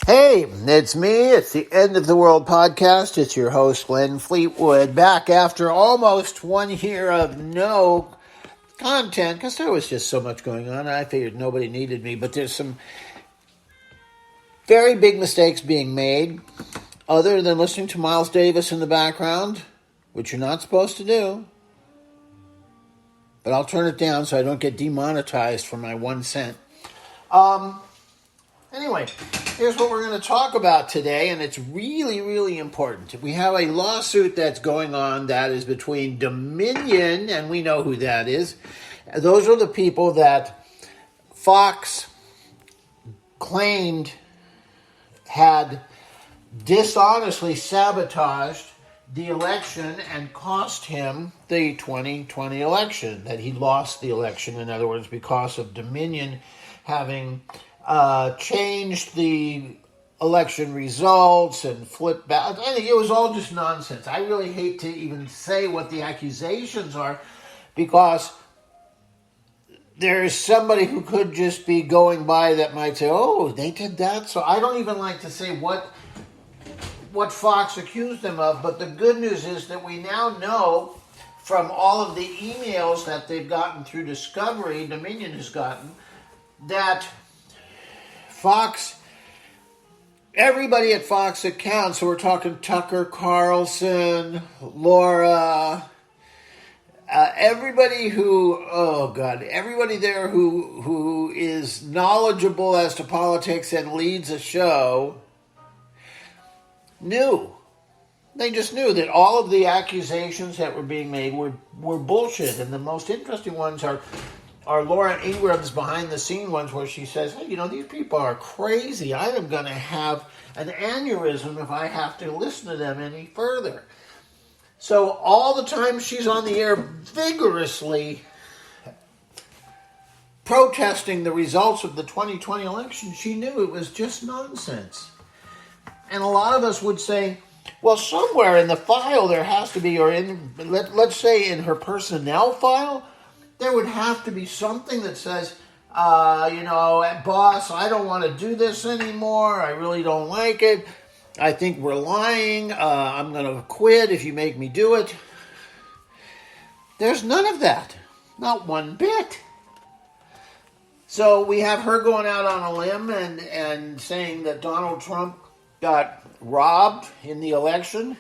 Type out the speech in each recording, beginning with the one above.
Hey, it's me. It's the End of the World podcast. It's your host, Glenn Fleetwood, back after almost 1 year of no content because there was just so much going on. I figured nobody needed me, but there's some very big mistakes being made other than listening to Miles Davis in the background, which you're not supposed to do. But I'll turn it down so I don't get demonetized for my 1 cent. Anyway, here's what we're going to talk about today, and it's really, really important. We have a lawsuit that's going on that is between Dominion, and we know who that is. Those are the people that Fox claimed had dishonestly sabotaged the election and cost him the 2020 election, that he lost the election, in other words, because of Dominion having changed the election results and flipped back. I think it was all just nonsense. I really hate to even say what the accusations are because there is somebody who could just be going by that might say, oh, they did that. So I don't even like to say what Fox accused them of, but the good news is that we now know from all of the emails that they've gotten through discovery, Dominion has gotten, that Fox, everybody at Fox accounts, so we're talking Tucker Carlson, Laura, everybody everybody there who is knowledgeable as to politics and leads a show knew. They just knew that all of the accusations that were being made were bullshit, and the most interesting ones are Laura Ingram's behind-the-scene ones where she says, hey, these people are crazy. I am going to have an aneurysm if I have to listen to them any further. So all the time she's on the air vigorously protesting the results of the 2020 election, she knew it was just nonsense. And a lot of us would say, well, somewhere in the file there has to be, or let's say in her personnel file, there would have to be something that says, boss, I don't want to do this anymore. I really don't like it. I think we're lying. I'm going to quit if you make me do it. There's none of that. Not one bit. So we have her going out on a limb and saying that Donald Trump got robbed in the election.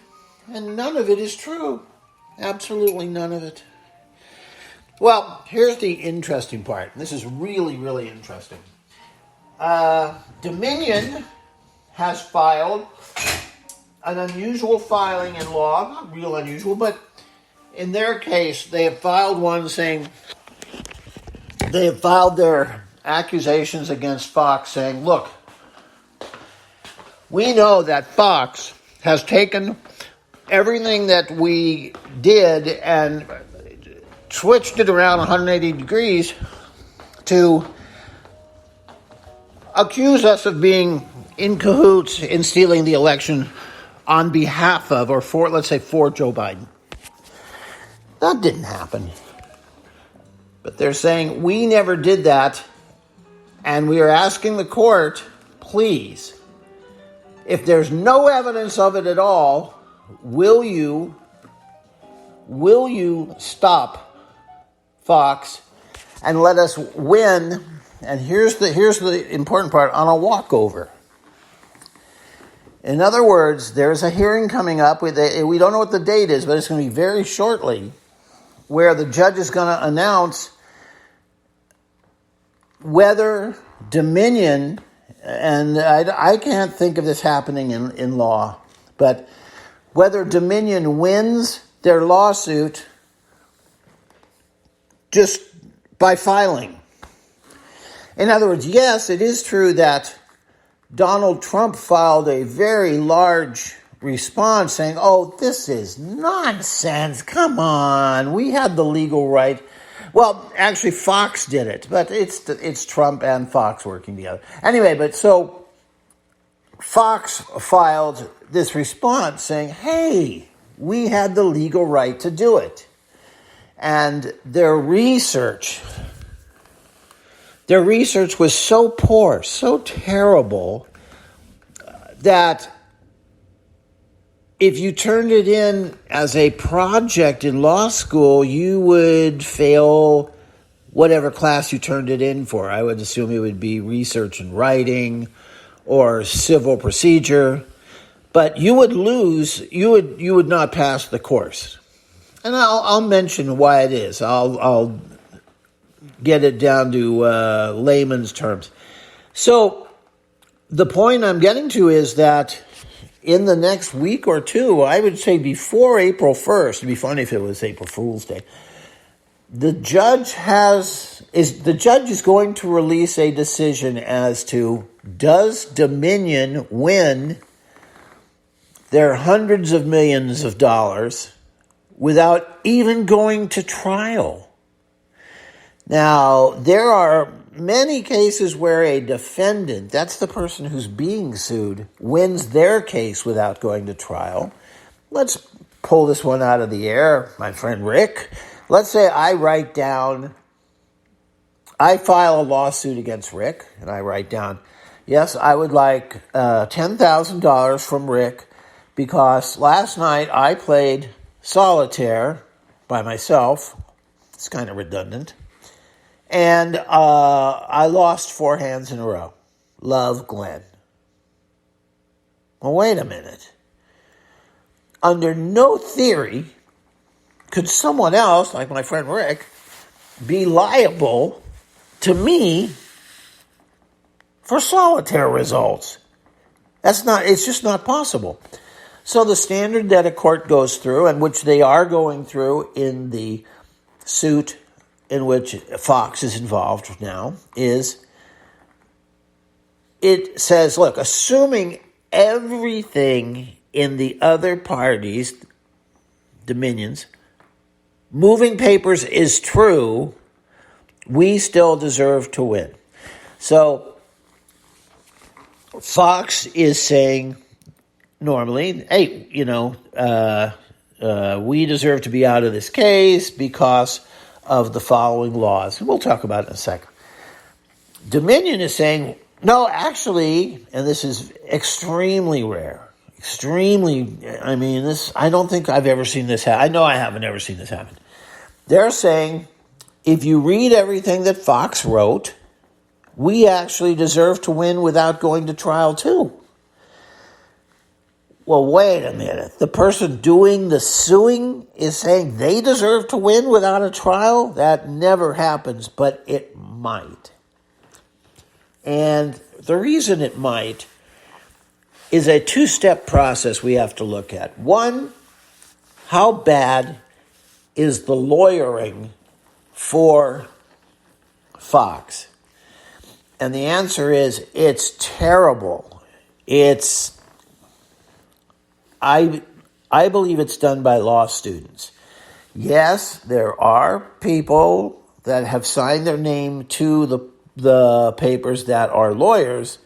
And none of it is true. Absolutely none of it. Well, here's the interesting part. This is really, really interesting. Dominion has filed an unusual filing in law, not real unusual, but in their case, they have filed one saying, they have filed their accusations against Fox saying, look, we know that Fox has taken everything that we did and switched it around 180 degrees to accuse us of being in cahoots in stealing the election on behalf of, or for, let's say, for Joe Biden. That didn't happen. But they're saying, we never did that, and we are asking the court, please, if there's no evidence of it at all, will you stop Fox and let us win? And here's the important part, on a walkover. In other words, there's a hearing coming up. We don't know what the date is, but it's going to be very shortly, where the judge is going to announce whether Dominion, and I can't think of this happening in law, but whether Dominion wins their lawsuit just by filing. In other words, yes, it is true that Donald Trump filed a very large response saying, oh, this is nonsense. Come on. We had the legal right. Well, actually, Fox did it, but it's Trump and Fox working together. Anyway, but so Fox filed this response saying, hey, we had the legal right to do it. And their research was so poor, so terrible, that if you turned it in as a project in law school, you would fail whatever class you turned it in for. I would assume it would be research and writing or civil procedure, but you would lose. You would not pass the course, and I'll mention why it is. I'll get it down to layman's terms. So the point I'm getting to is that in the next week or two, I would say before April 1st, it'd be funny if it was April Fool's Day, the judge is going to release a decision as to, does Dominion win their hundreds of millions of dollars without even going to trial? Now, there are many cases where a defendant, that's the person who's being sued, wins their case without going to trial. Let's pull this one out of the air, my friend Rick. Let's say I file a lawsuit against Rick, and I write down, yes, I would like $10,000 from Rick because last night I played solitaire by myself. It's kind of redundant. And I lost 4 hands in a row. Love, Glenn. Well, wait a minute. Under no theory could someone else, like my friend Rick, be liable to me for solitaire results. It's just not possible. So the standard that a court goes through, and which they are going through in the suit in which Fox is involved now, is it says, look, assuming everything in the other parties, Dominion's, moving papers is true, we still deserve to win. So Fox is saying normally, hey, we deserve to be out of this case because of the following laws. And we'll talk about it in a second. Dominion is saying, no, actually, and this is extremely rare. I don't think I've ever seen this happen. I know I haven't ever seen this happen. They're saying, if you read everything that Fox wrote, we actually deserve to win without going to trial too. Well, wait a minute. The person doing the suing is saying they deserve to win without a trial? That never happens, but it might. And the reason it might is a 2-step process we have to look at. One, how bad is the lawyering for Fox? And the answer is, it's terrible. I believe it's done by law students. Yes, there are people that have signed their name to the papers that are lawyers.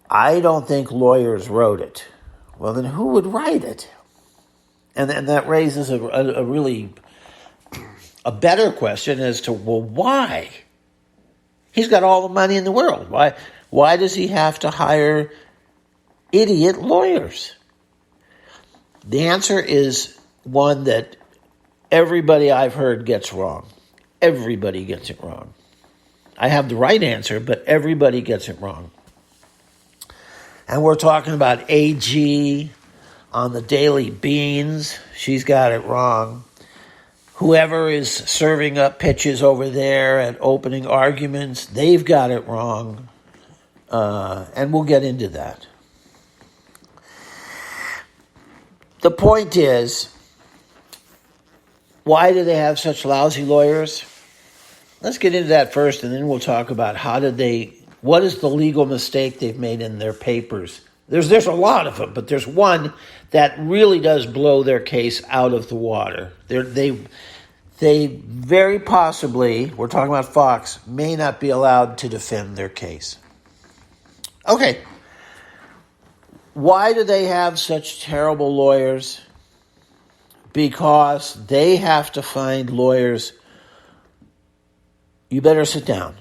I don't think lawyers wrote it. Well, then who would write it? And that raises a really better question as to, well, why? He's got all the money in the world. Why does he have to hire idiot lawyers? The answer is one that everybody I've heard gets wrong. Everybody gets it wrong. I have the right answer, but everybody gets it wrong. And we're talking about AG on the Daily Beans. She's got it wrong. Whoever is serving up pitches over there at opening arguments, they've got it wrong. And we'll get into that. The point is, why do they have such lousy lawyers? Let's get into that first, and then we'll talk about what is the legal mistake they've made in their papers. There's a lot of them, but there's one that really does blow their case out of the water. They very possibly, we're talking about Fox, may not be allowed to defend their case. Okay. Why do they have such terrible lawyers? Because they have to find lawyers. You better sit down.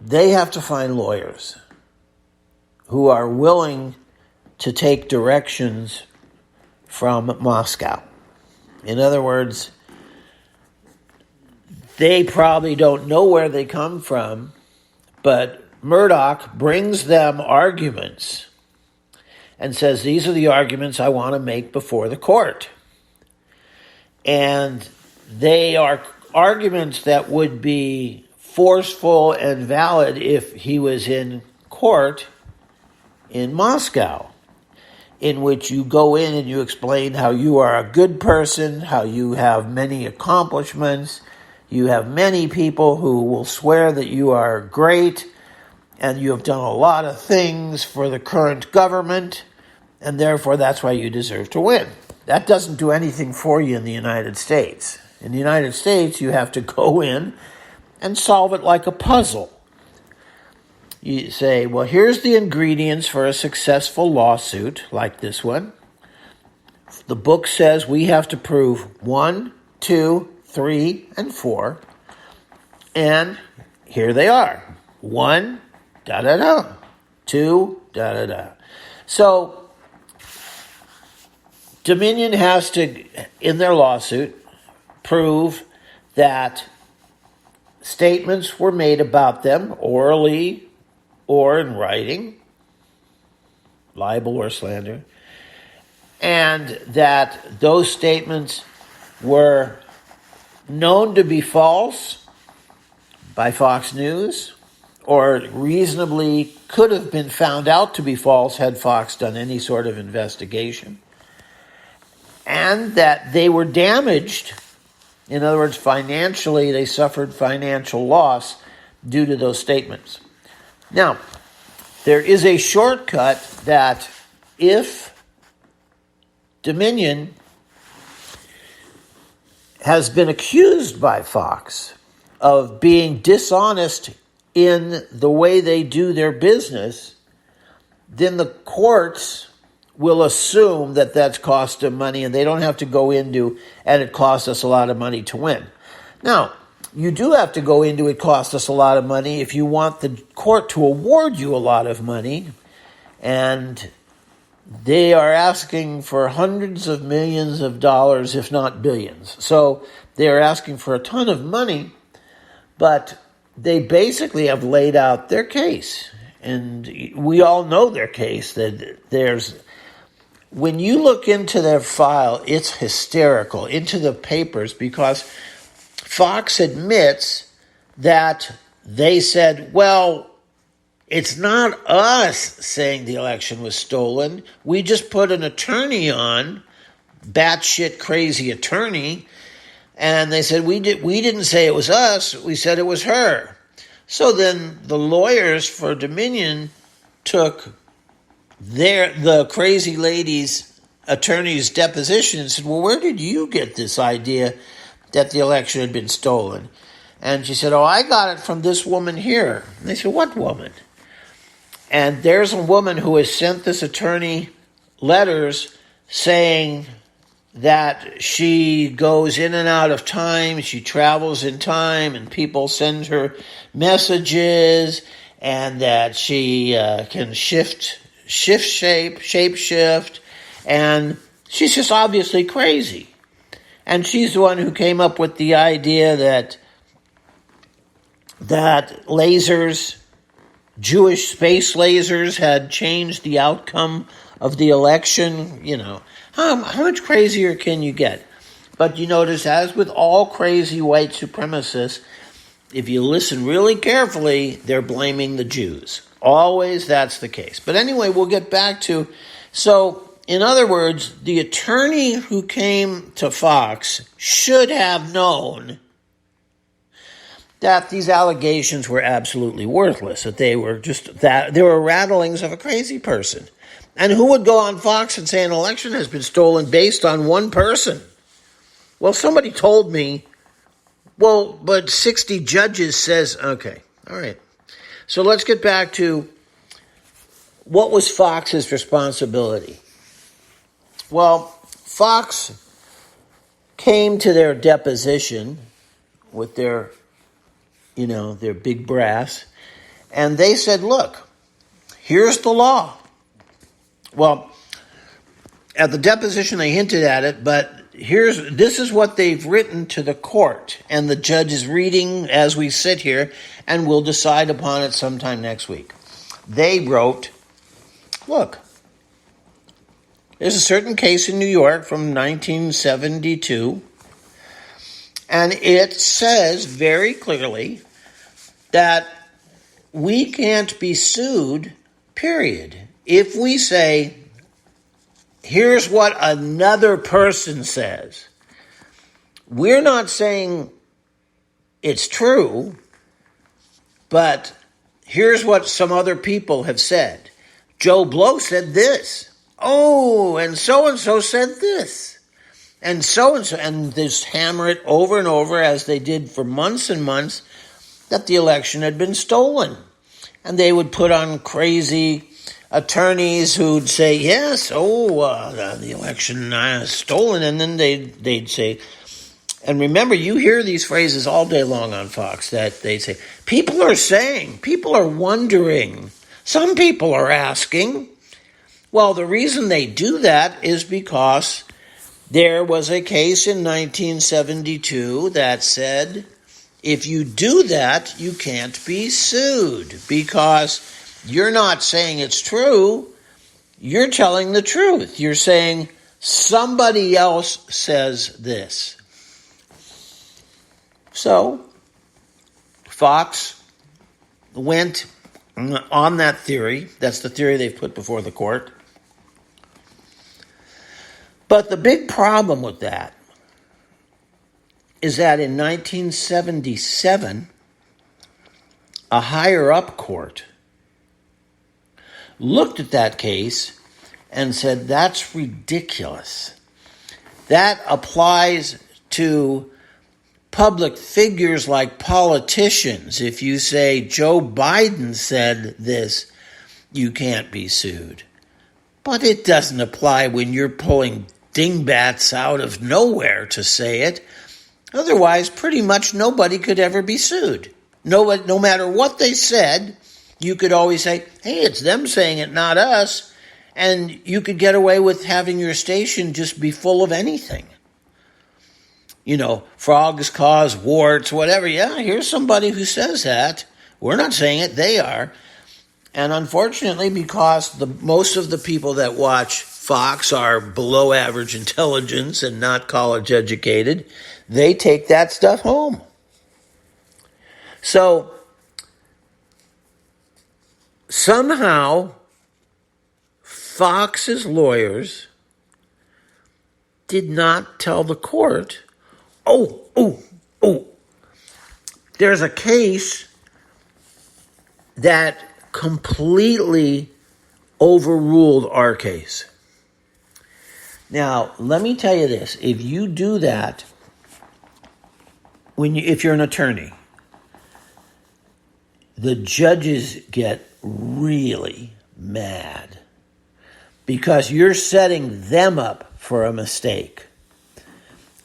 They have to find lawyers who are willing to take directions from Moscow. In other words, they probably don't know where they come from, but Murdoch brings them arguments and says, these are the arguments I want to make before the court. And they are arguments that would be forceful and valid if he was in court in Moscow, in which you go in and you explain how you are a good person, how you have many accomplishments, you have many people who will swear that you are great, and you have done a lot of things for the current government, and therefore that's why you deserve to win. That doesn't do anything for you in the United States. In the United States, you have to go in and solve it like a puzzle. You say, well, here's the ingredients for a successful lawsuit like this one. The book says we have to prove 1, 2, 3, and 4. And here they are. 1, da-da-da. 2, da-da-da. So Dominion has to, in their lawsuit, prove that statements were made about them orally or in writing, libel or slander, and that those statements were known to be false by Fox News, or reasonably could have been found out to be false had Fox done any sort of investigation, and that they were damaged. In other words, financially, they suffered financial loss due to those statements. Now, there is a shortcut that if Dominion has been accused by Fox of being dishonest in the way they do their business, then the courts will assume that that's cost them money and they don't have to go into, and it cost us a lot of money to win. Now, you do have to go into it cost us a lot of money if you want the court to award you a lot of money, and they are asking for hundreds of millions of dollars, if not billions. So they are asking for a ton of money, but they basically have laid out their case. And we all know their case, that when you look into their file, it's hysterical, into the papers, because Fox admits that they said, well, it's not us saying the election was stolen. We just put an attorney on, batshit crazy attorney, and they said, we didn't say it was us, we said it was her. So then the lawyers for Dominion took the crazy lady's attorney's deposition and said, well, where did you get this idea that the election had been stolen? And she said, oh, I got it from this woman here. And they said, what woman? And there's a woman who has sent this attorney letters saying that she goes in and out of time, she travels in time, and people send her messages, and that she can shape shift, and she's just obviously crazy. And she's the one who came up with the idea that lasers, Jewish space lasers, had changed the outcome of the election. You know, how much crazier can you get? But you notice, as with all crazy white supremacists, if you listen really carefully, they're blaming the Jews. Always that's the case. But anyway, we'll get back to, so in other words, the attorney who came to Fox should have known that these allegations were absolutely worthless, that they were they were rattlings of a crazy person. And who would go on Fox and say an election has been stolen based on one person? Well, somebody told me, well, but 60 judges says, okay, all right. So let's get back to what was Fox's responsibility. Well, Fox came to their deposition with their big brass, and they said, look, here's the law. Well, at the deposition they hinted at it, but this is what they've written to the court, and the judge is reading as we sit here, and we'll decide upon it sometime next week. They wrote, look, there's a certain case in New York from 1972, and it says very clearly that we can't be sued, period. If we say, here's what another person says, we're not saying it's true, but here's what some other people have said. Joe Blow said this. Oh, and so said this. And so, and just hammer it over and over as they did for months and months that the election had been stolen. And they would put on crazy attorneys who'd say, yes, the election is stolen. And then they'd say, and remember, you hear these phrases all day long on Fox, that they say, people are saying, people are wondering, some people are asking. Well, the reason they do that is because there was a case in 1972 that said, if you do that, you can't be sued because you're not saying it's true. You're telling the truth. You're saying somebody else says this. So, Fox went on that theory. That's the theory they've put before the court. But the big problem with that is that in 1977, a higher-up court looked at that case and said, that's ridiculous. That applies to public figures like politicians. If you say Joe Biden said this, you can't be sued. But it doesn't apply when you're pulling dingbats out of nowhere to say it. Otherwise, pretty much nobody could ever be sued. No matter what they said, you could always say, hey, it's them saying it, not us. And you could get away with having your station just be full of anything. Frogs cause warts, whatever. Yeah, here's somebody who says that. We're not saying it, they are. And unfortunately, because most of the people that watch Fox are below average intelligence and not college educated, they take that stuff home. So somehow Fox's lawyers did not tell the court, there's a case that completely overruled our case. Now, let me tell you this. If you do that, if you're an attorney, the judges get really mad because you're setting them up for a mistake.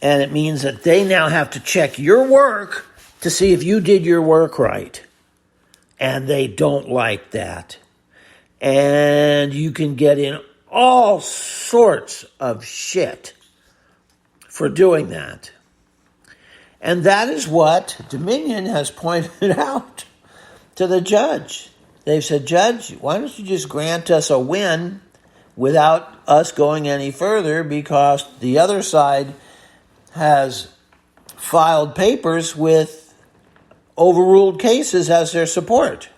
And it means that they now have to check your work to see if you did your work right. And they don't like that. And you can get in all sorts of shit for doing that. And that is what Dominion has pointed out to the judge. They've said, Judge, why don't you just grant us a win without us going any further, because the other side has filed papers with overruled cases as their support.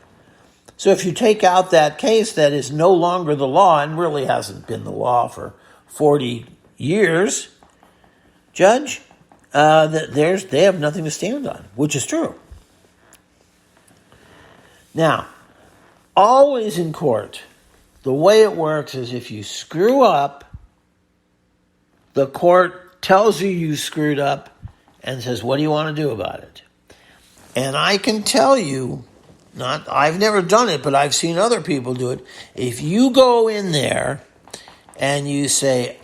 So if you take out that case that is no longer the law and really hasn't been the law for 40 years, Judge, they have nothing to stand on, which is true. Now, always in court, the way it works is if you screw up, the court tells you screwed up and says, what do you want to do about it? And I can tell you, I've never done it, but I've seen other people do it. If you go in there and you say,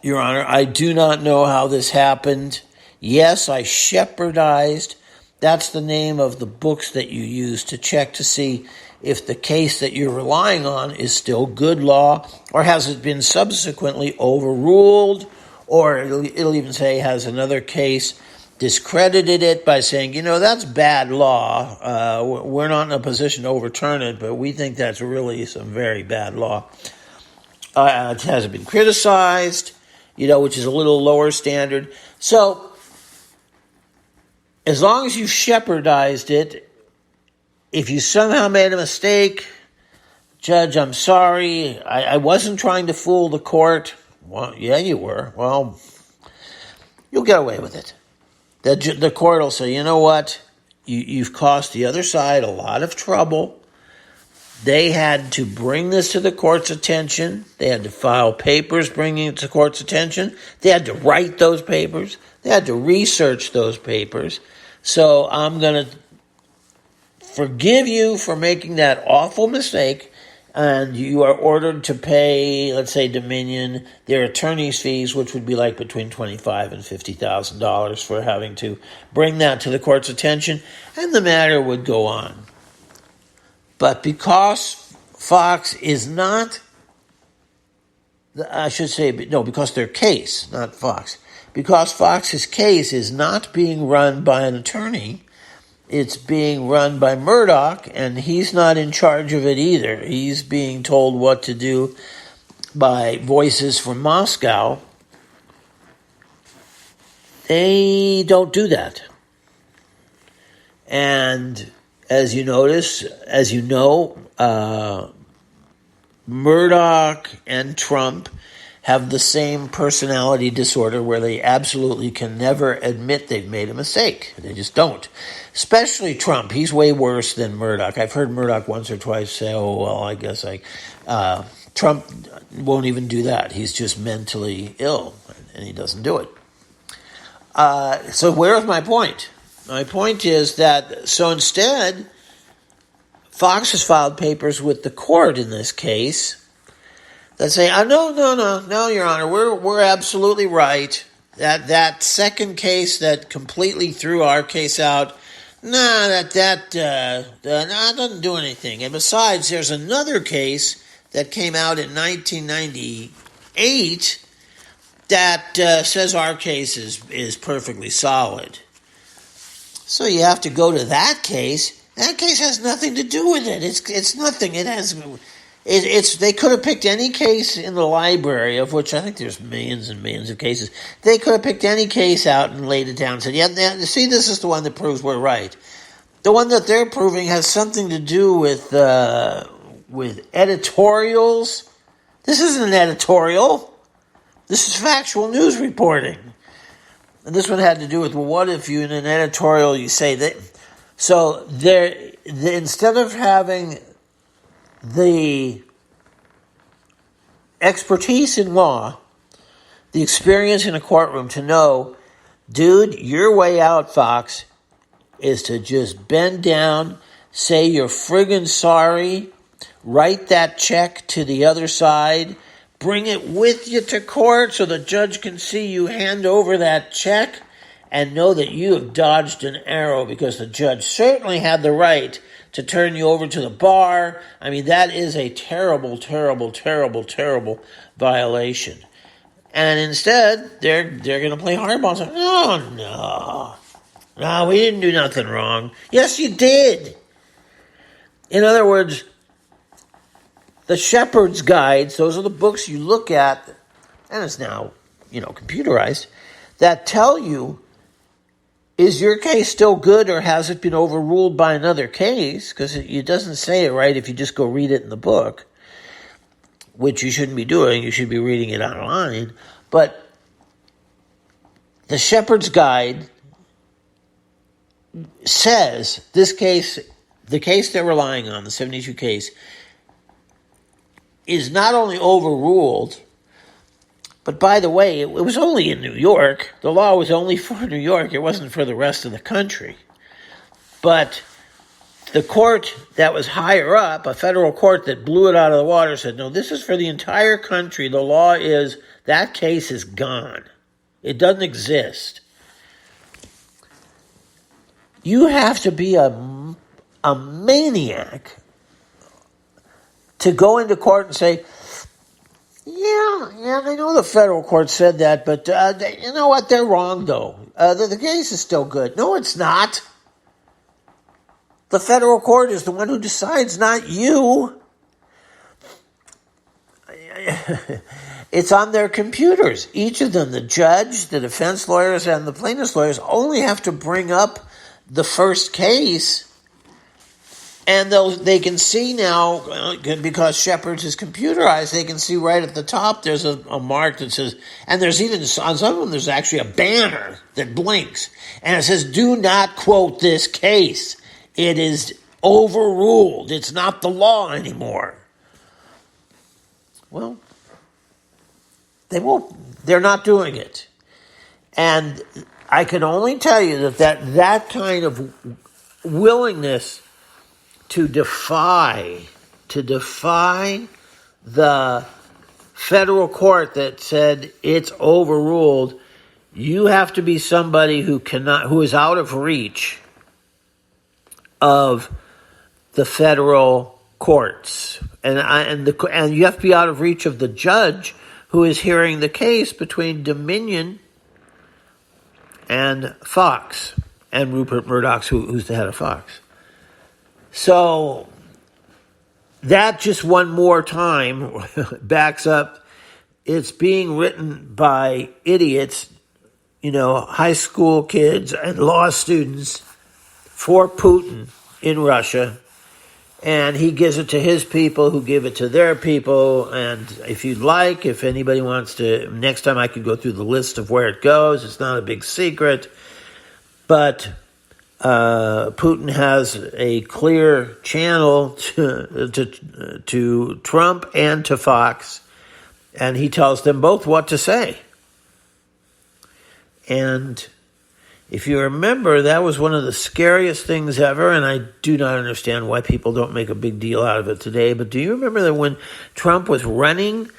Your Honor, I do not know how this happened. Yes, I shepherdized. That's the name of the books that you use to check to see if the case that you're relying on is still good law, or has it been subsequently overruled, or it'll even say has another case discredited it by saying, that's bad law. We're not in a position to overturn it, but we think that's really some very bad law. It hasn't been criticized, which is a little lower standard. So, as long as you shepherdized it, if you somehow made a mistake, Judge, I'm sorry, I wasn't trying to fool the court. Well, yeah, you were. Well, you'll get away with it. The court will say, you know what? You've cost the other side a lot of trouble. They had to bring this to the court's attention. They had to file papers bringing it to the court's attention. They had to write those papers. They had to research those papers. So I'm going to forgive you for making that awful mistake, and you are ordered to pay, let's say, Dominion, their attorney's fees, which would be like between $25,000 and $50,000 for having to bring that to the court's attention, and the matter would go on. But because Fox is not, because their case, not Fox, because Fox's case is not being run by an attorney, it's being run by Murdoch, and he's not in charge of it either. He's being told what to do by voices from Moscow. They don't do that. And as you know, Murdoch and Trump have the same personality disorder where they absolutely can never admit they've made a mistake. They just don't. Especially Trump. He's way worse than Murdoch. I've heard Murdoch once or twice say, I guess Trump won't even do that. He's just mentally ill, and he doesn't do it. So where's my point? My point is that, so instead, Fox has filed papers with the court in this case that say, no, Your Honor, we're absolutely right. That second case that completely threw our case out, that doesn't do anything. And besides, there's another case that came out in 1998 that says our case is perfectly solid. So you have to go to that case. That case has nothing to do with it. It's nothing. They could have picked any case in the library, of which I think there's millions and millions of cases. They could have picked any case out and laid it down and said, see, this is the one that proves we're right. The one that they're proving has something to do with editorials. This isn't an editorial. This is factual news reporting. And this one had to do with, what if you, in an editorial, you say that. So instead of having the expertise in law, the experience in a courtroom to know, dude, your way out, Fox, is to just bend down, say you're friggin' sorry, write that check to the other side, bring it with you to court so the judge can see you hand over that check and know that you have dodged an arrow, because the judge certainly had the right to turn you over to the bar. I mean, that is a terrible, terrible, terrible, terrible violation. And instead, they're going to play hardball and say, no, we didn't do nothing wrong. Yes, you did. In other words, the Shepherd's Guides, those are the books you look at, and it's now, computerized, that tell you, is your case still good, or has it been overruled by another case? Because it doesn't say it right if you just go read it in the book, which you shouldn't be doing. You should be reading it online. But the Shepherd's Guide says this case, the case they're relying on, the 72 case, is not only overruled, but by the way, it was only in New York. The law was only for New York. It wasn't for the rest of the country. But the court that was higher up, a federal court that blew it out of the water, said, no, this is for the entire country. The law is, that case is gone. It doesn't exist. You have to be a maniac to go into court and say, yeah, I know the federal court said that, but you know what? They're wrong, though. The case is still good. No, it's not. The federal court is the one who decides, not you. It's on their computers. Each of them, the judge, the defense lawyers, and the plaintiff's lawyers, only have to bring up the first case, and they can see now, because Shepard's is computerized, they can see right at the top there's a mark that says, and there's even, on some of them, there's actually a banner that blinks, and it says, do not quote this case. It is overruled. It's not the law anymore. Well, they won't. They're not doing it. And I can only tell you that kind of willingness to defy the federal court that said it's overruled, you have to be somebody who is out of reach of the federal courts, and you have to be out of reach of the judge who is hearing the case between Dominion and Fox, and Rupert Murdoch, who's the head of Fox. So that just one more time backs up it's being written by idiots, high school kids and law students for Putin in Russia, and he gives it to his people who give it to their people. And if anybody wants to, next time I could go through the list of where it goes. It's not a big secret, but Putin has a clear channel to Trump and to Fox, and he tells them both what to say. And if you remember, that was one of the scariest things ever, and I do not understand why people don't make a big deal out of it today. But do you remember that when Trump was running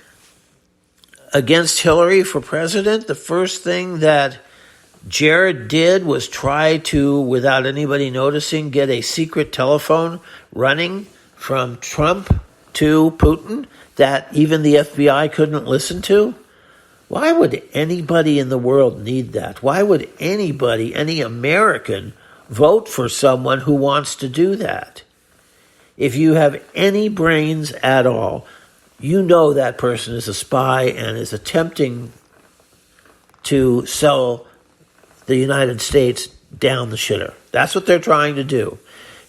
against Hillary for president, the first thing that Jared did was try to, without anybody noticing, get a secret telephone running from Trump to Putin that even the FBI couldn't listen to? Why would anybody in the world need that? Why would any American, vote for someone who wants to do that? If you have any brains at all, you know that person is a spy and is attempting to sell the United States down the shitter. That's what they're trying to do.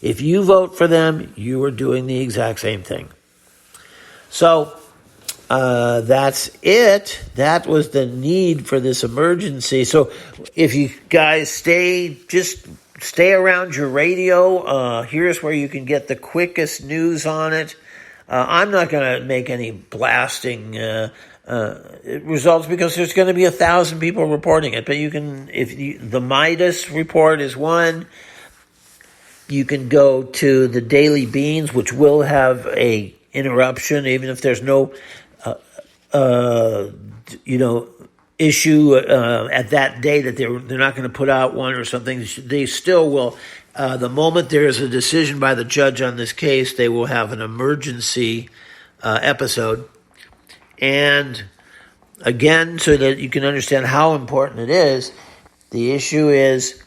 If you vote for them, you are doing the exact same thing. So that's it. That was the need for this emergency. So if you guys stay around your radio. Here's where you can get the quickest news on it. I'm not going to make any blasting results because there's going to be 1,000 people reporting it. But the Midas report is one. You can go to the Daily Beans, which will have a interruption, even if there's no issue at that day that they're not going to put out one or something. They still will. The moment there is a decision by the judge on this case, they will have an emergency episode. And again, so that you can understand how important it is, the issue is,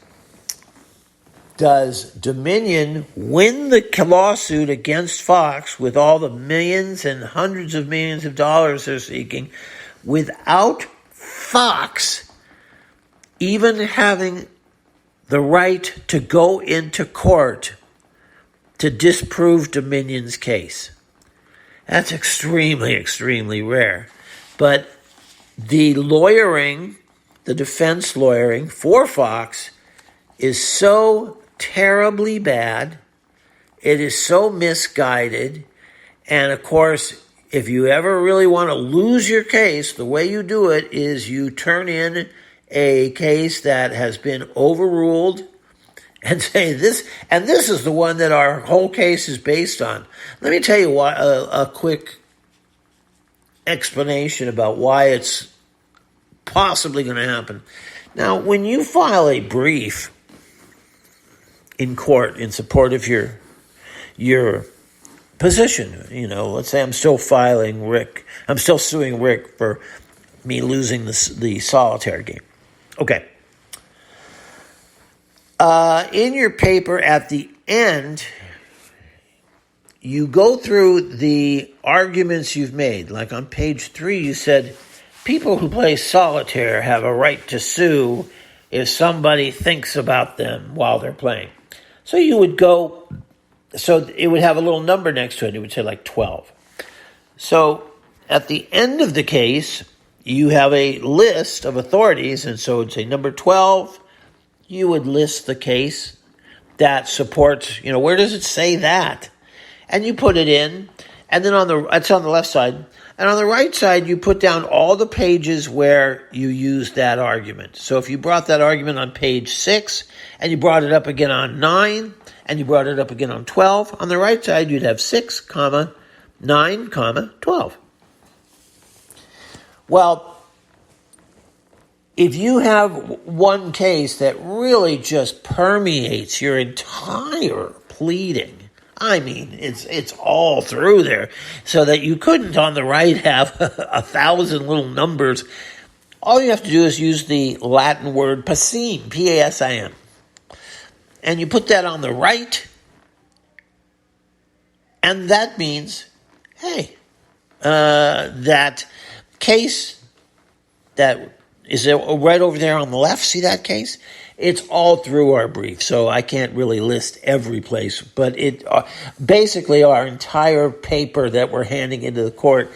does Dominion win the lawsuit against Fox with all the millions and hundreds of millions of dollars they're seeking without Fox even having the right to go into court to disprove Dominion's case? That's extremely, extremely rare. But the defense lawyering for Fox is so terribly bad. It is so misguided. And of course, if you ever really want to lose your case, the way you do it is you turn in a case that has been overruled and say this is the one that our whole case is based on. Let me tell you a quick explanation about why it's possibly going to happen. Now, when you file a brief in court in support of your position. Let's say I'm still suing Rick for me losing the solitaire game. Okay. In your paper at the end, you go through the arguments you've made. Like on page 3, you said, people who play solitaire have a right to sue if somebody thinks about them while they're playing. So you would go, so it would have a little number next to it. It would say like 12. So at the end of the case, you have a list of authorities, and so it would say number 12, you would list the case that supports, where does it say that? And you put it in, and then it's on the left side, and on the right side, you put down all the pages where you used that argument. So if you brought that argument on page 6, and you brought it up again on 9, and you brought it up again on 12, on the right side, you'd have 6, 9, 12. Well, if you have one case that really just permeates your entire pleading, I mean, it's all through there, so that you couldn't on the right have 1,000 little numbers. All you have to do is use the Latin word pasim, P-A-S-I-M. And you put that on the right, and that means, hey, that case that is right over there on the left, see that case? It's all through our brief, so I can't really list every place, but it basically our entire paper that we're handing into the court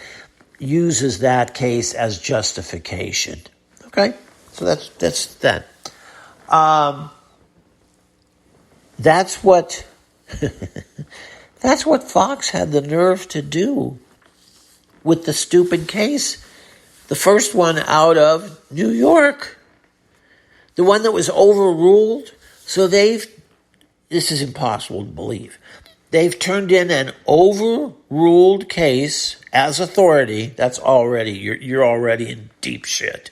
uses that case as justification. Okay, so that's that. That's what that's what Fox had the nerve to do with the stupid case, the first one out of New York. The one that was overruled, so this is impossible to believe. They've turned in an overruled case as authority. That's already, you're already in deep shit.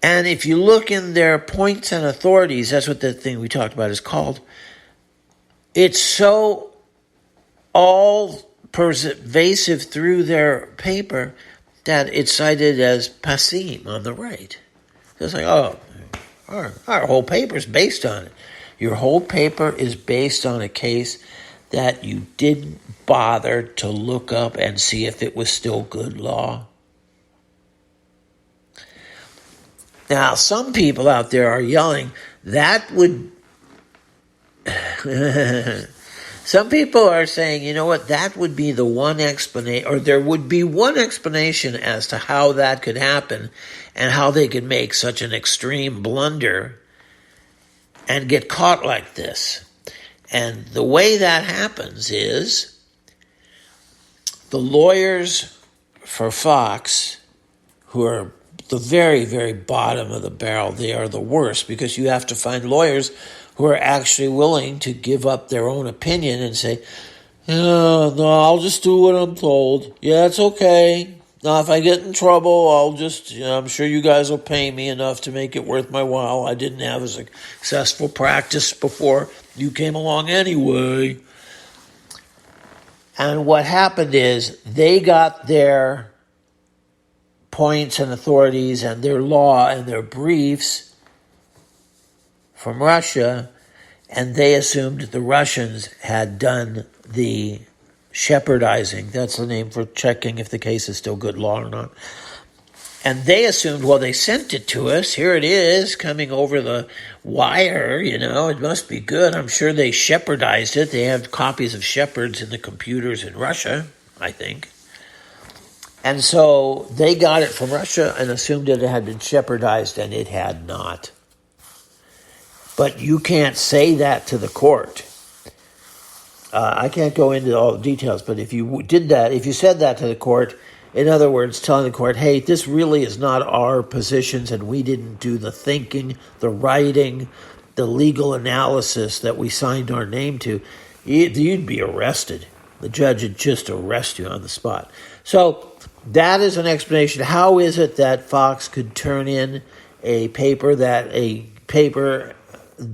And if you look in their points and authorities, that's what the thing we talked about is called. It's so all pervasive through their paper that it's cited as pasim on the right. It's like, our whole paper is based on it. Your whole paper is based on a case that you didn't bother to look up and see if it was still good law. Now, some people out there are yelling, that would... Some people are saying, you know what, that would be the one explanation, or there would be one explanation as to how that could happen and how they could make such an extreme blunder and get caught like this. And the way that happens is the lawyers for Fox, who are the very, very bottom of the barrel, they are the worst, because you have to find lawyers who are actually willing to give up their own opinion and say, no, I'll just do what I'm told. Yeah, it's okay. Now, if I get in trouble, I'm sure you guys will pay me enough to make it worth my while. I didn't have a successful practice before you came along anyway. And what happened is they got their points and authorities and their law and their briefs from Russia, and they assumed the Russians had done the shepherdizing. That's the name for checking if the case is still good law or not. And they assumed, well, they sent it to us. Here it is, coming over the wire, it must be good. I'm sure they shepherdized it. They have copies of shepherds in the computers in Russia, I think. And so they got it from Russia and assumed that it had been shepherdized, and it had not. But you can't say that to the court. I can't go into all the details, but if you did that, if you said that to the court, in other words, telling the court, hey, this really is not our positions and we didn't do the thinking, the writing, the legal analysis that we signed our name to, you'd be arrested. The judge would just arrest you on the spot. So that is an explanation. How is it that Fox could turn in a paper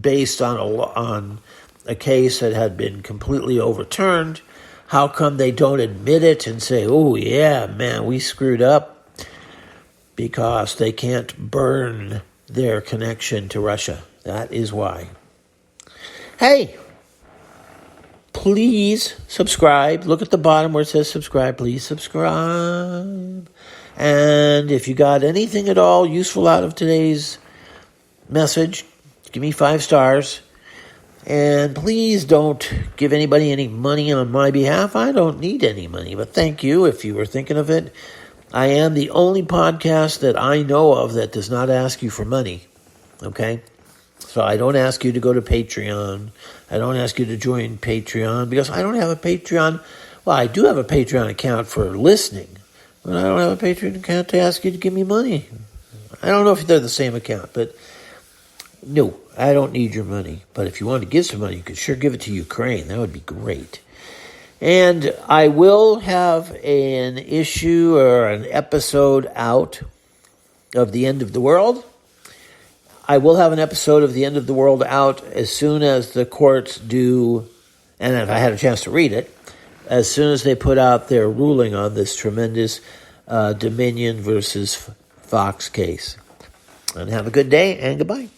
based on a case that had been completely overturned How come they don't admit it and say, oh, yeah, man, we screwed up? Because they can't burn their connection to Russia. That is why. Hey, please subscribe. Look at the bottom where it says subscribe. Please subscribe. And if you got anything at all useful out of today's message, give me 5 stars. And please don't give anybody any money on my behalf. I don't need any money, but thank you if you were thinking of it. I am the only podcast that I know of that does not ask you for money, okay? So I don't ask you to go to Patreon. I don't ask you to join Patreon because I don't have a Patreon. Well, I do have a Patreon account for listening, but I don't have a Patreon account to ask you to give me money. I don't know if they're the same account, but no, I don't need your money. But if you want to give some money, you could sure give it to Ukraine. That would be great. And I will have an issue or an episode out of The End of the World. I will have an episode of The End of the World out as soon as the courts do, and if I had a chance to read it, as soon as they put out their ruling on this tremendous Dominion versus Fox case. And have a good day, and goodbye.